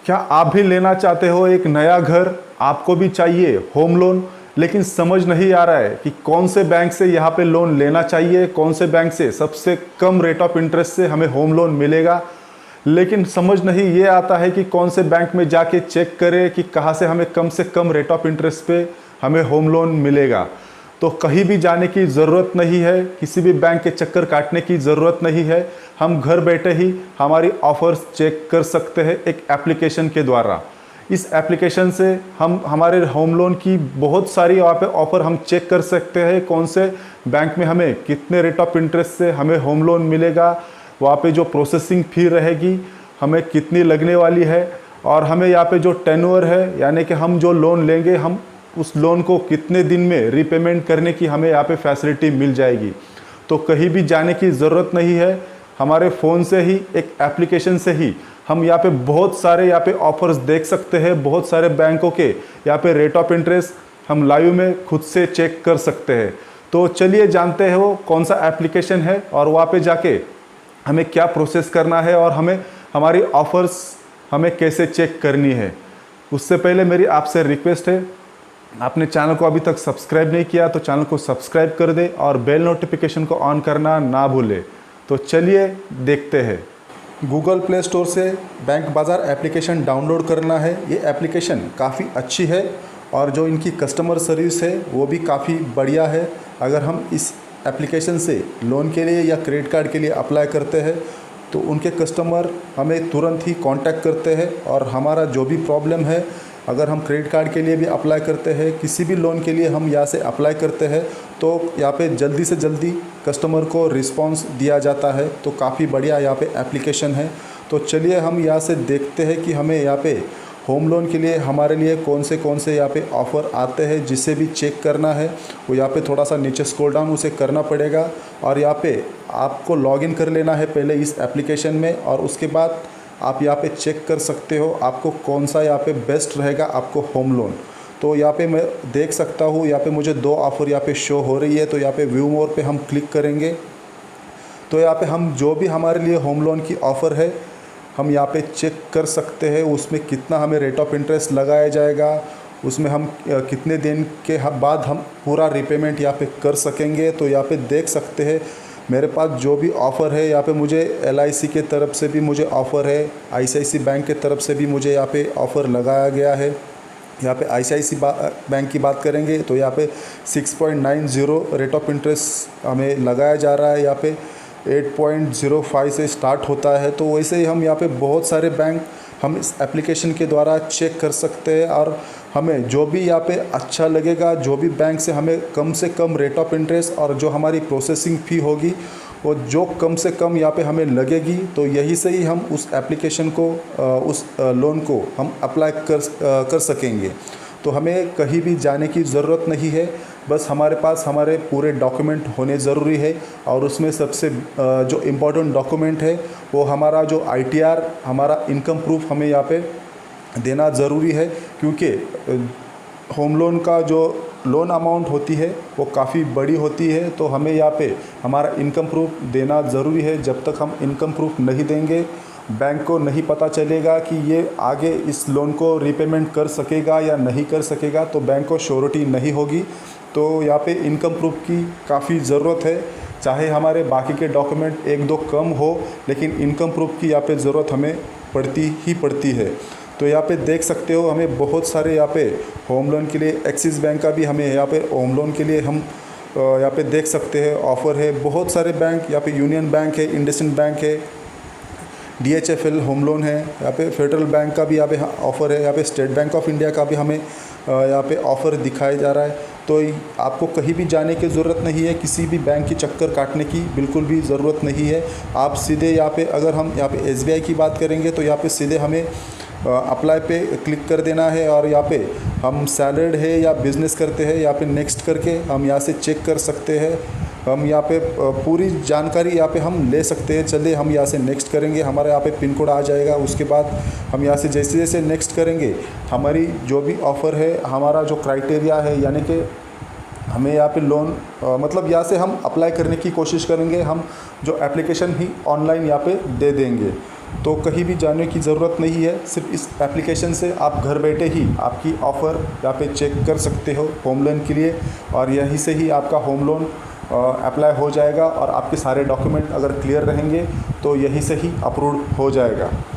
क्या आप भी लेना चाहते हो एक नया घर, आपको भी चाहिए होम लोन, लेकिन समझ नहीं आ रहा है कि कौन से बैंक से यहाँ पे लोन लेना चाहिए, कौन से बैंक से सबसे कम रेट ऑफ इंटरेस्ट से हमें होम लोन मिलेगा। लेकिन समझ नहीं ये आता है कि कौन से बैंक में जाके चेक करें कि कहाँ से कम रेट ऑफ इंटरेस्ट पे हमें होम लोन मिलेगा। तो कहीं भी जाने की ज़रूरत नहीं है, किसी भी बैंक के चक्कर काटने की ज़रूरत नहीं है। हम घर बैठे ही हमारी ऑफ़र्स चेक कर सकते हैं एक एप्लीकेशन के द्वारा। इस एप्लीकेशन से हम हमारे होम लोन की बहुत सारी वहाँ पे ऑफ़र हम चेक कर सकते हैं, कौन से बैंक में हमें कितने रेट ऑफ इंटरेस्ट से हमें होम लोन मिलेगा, वहाँ पे जो प्रोसेसिंग फ़ी रहेगी हमें कितनी लगने वाली है, और हमें यहाँ पे जो टेन्योर है यानी कि हम जो लोन लेंगे हम उस लोन को कितने दिन में रीपेमेंट करने की हमें यहाँ पे फैसिलिटी मिल जाएगी। तो कहीं भी जाने की ज़रूरत नहीं है, हमारे फ़ोन से ही एक एप्लीकेशन से ही हम यहाँ पे बहुत सारे यहाँ पे ऑफर्स देख सकते हैं। बहुत सारे बैंकों के यहाँ पे रेट ऑफ इंटरेस्ट हम लाइव में खुद से चेक कर सकते हैं। तो चलिए जानते हैं वो कौन सा एप्लीकेशन है और वहाँ पे जाके हमें क्या प्रोसेस करना है और हमें हमारी ऑफ़र्स हमें कैसे चेक करनी है। उससे पहले मेरी आपसे रिक्वेस्ट है, आपने चैनल को अभी तक सब्सक्राइब नहीं किया तो चैनल को सब्सक्राइब कर दे और बेल नोटिफिकेशन को ऑन करना ना भूले। तो चलिए देखते हैं। गूगल प्ले स्टोर से बैंक बाज़ार एप्लीकेशन डाउनलोड करना है। ये एप्लीकेशन काफ़ी अच्छी है और जो इनकी कस्टमर सर्विस है वो भी काफ़ी बढ़िया है। अगर हम इस एप्लीकेशन से लोन के लिए या क्रेडिट कार्ड के लिए अप्लाई करते हैं तो उनके कस्टमर हमें तुरंत ही कांटेक्ट करते हैं और हमारा जो भी प्रॉब्लम है, अगर हम क्रेडिट कार्ड के लिए भी अप्लाई करते हैं, किसी भी लोन के लिए हम यहाँ से अप्लाई करते हैं तो यहाँ पे जल्दी से जल्दी कस्टमर को रिस्पांस दिया जाता है। तो काफ़ी बढ़िया यहाँ पे एप्लीकेशन है। तो चलिए हम यहाँ से देखते हैं कि हमें यहाँ पे होम लोन के लिए हमारे लिए कौन से यहाँ पे ऑफ़र आते हैं, जिसे भी चेक करना है वो यहाँ पे थोड़ा सा नीचे स्क्रॉल डाउन उसे करना पड़ेगा और यहाँ पे आपको लॉगिन कर लेना है पहले इस एप्लीकेशन में, और उसके बाद आप यहाँ पे चेक कर सकते हो आपको कौन सा यहाँ पे बेस्ट रहेगा आपको होम लोन। तो यहाँ पे मैं देख सकता हूँ यहाँ पे मुझे 2 ऑफ़र यहाँ पे शो हो रही है। तो यहाँ पे व्यू मोर पे हम क्लिक करेंगे तो यहाँ पे हम जो भी हमारे लिए होम लोन की ऑफ़र है हम यहाँ पे चेक कर सकते हैं, उसमें कितना हमें रेट ऑफ इंटरेस्ट लगाया जाएगा, उसमें हम कितने दिन के बाद हम पूरा रीपेमेंट यहाँ पे कर सकेंगे। तो यहाँ पे देख सकते हैं मेरे पास जो भी ऑफ़र है, यहाँ पे मुझे LIC के तरफ से भी मुझे ऑफ़र है, ICICI बैंक के तरफ से भी मुझे यहाँ पे ऑफ़र लगाया गया है। यहाँ पे ICICI बैंक की बात करेंगे तो यहाँ पे 6.90 रेट ऑफ इंटरेस्ट हमें लगाया जा रहा है। यहाँ पे 8.05 से स्टार्ट होता है। तो वैसे ही हम यहाँ पे बहुत सारे बैंक हम इस एप्लीकेशन के द्वारा चेक कर सकते हैं और हमें जो भी यहाँ पे अच्छा लगेगा, जो भी बैंक से हमें से कम रेट ऑफ इंटरेस्ट और जो हमारी प्रोसेसिंग फ़ी होगी वो जो कम से कम यहाँ पे हमें लगेगी, तो यही से ही हम उस एप्लीकेशन को उस लोन को हम अप्लाई कर सकेंगे। तो हमें कहीं भी जाने की ज़रूरत नहीं है, बस हमारे पास हमारे पूरे डॉक्यूमेंट होने ज़रूरी है। और उसमें सबसे जो इम्पोर्टेंट डॉक्यूमेंट है वो हमारा जो ITR, हमारा इनकम प्रूफ हमें यहाँ पे देना ज़रूरी है, क्योंकि होम लोन का जो लोन अमाउंट होती है वो काफ़ी बड़ी होती है। तो हमें यहाँ पे हमारा इनकम प्रूफ देना ज़रूरी है। जब तक हम इनकम प्रूफ नहीं देंगे बैंक को नहीं पता चलेगा कि ये आगे इस लोन को रीपेमेंट कर सकेगा या नहीं कर सकेगा, तो बैंक को श्योरिटी नहीं होगी। तो यहाँ पे इनकम प्रूफ की काफ़ी ज़रूरत है, चाहे हमारे बाकी के डॉक्यूमेंट 1-2 कम हो, लेकिन इनकम प्रूफ की यहाँ पे ज़रूरत हमें पड़ती है। तो यहाँ पे देख सकते हो हमें बहुत सारे यहाँ पे होम लोन के लिए एक्सिस बैंक का भी हमें यहाँ पे होम लोन के लिए हम यहाँ पे देख सकते हैं ऑफ़र है। बहुत सारे बैंक यहाँ पे यूनियन बैंक है, इंडसइंड बैंक है, DHFL होम लोन है, यहाँ पे फेडरल बैंक का भी यहाँ पे ऑफ़र है, यहाँ पे स्टेट बैंक ऑफ इंडिया का भी हमें यहाँ पे ऑफ़र दिखाया जा रहा है। तो आपको कहीं भी जाने की ज़रूरत नहीं है, किसी भी बैंक की चक्कर काटने की बिल्कुल भी ज़रूरत नहीं है। आप सीधे यहाँ पे अगर हम यहाँ पे SBI की बात करेंगे तो यहाँ पे सीधे हमें अप्लाई पे क्लिक कर देना है और यहाँ पे हम सैलरीड है या बिज़नेस करते हैं, यहाँ पे नेक्स्ट करके हम यहाँ से चेक कर सकते हैं। हम यहाँ पे पूरी जानकारी यहाँ पे हम ले सकते हैं। चलिए हम यहाँ से नेक्स्ट करेंगे, हमारे यहाँ पे पिन कोड आ जाएगा। उसके बाद हम यहाँ से जैसे जैसे नेक्स्ट करेंगे हमारी जो भी ऑफ़र है, हमारा जो क्राइटेरिया है, यानी कि हमें यहाँ पे लोन मतलब यहाँ से हम अप्लाई करने की कोशिश करेंगे। हम जो एप्लीकेशन ही ऑनलाइन यहाँ पे दे देंगे। तो कहीं भी जाने की ज़रूरत नहीं है। सिर्फ इस एप्लीकेशन से आप घर बैठे ही आपकी ऑफ़र यहाँ पे चेक कर सकते हो होम लोन के लिए, और यहीं से ही आपका होम लोन अप्लाई हो जाएगा। और आपके सारे डॉक्यूमेंट अगर क्लियर रहेंगे तो यहीं से ही अप्रूव हो जाएगा।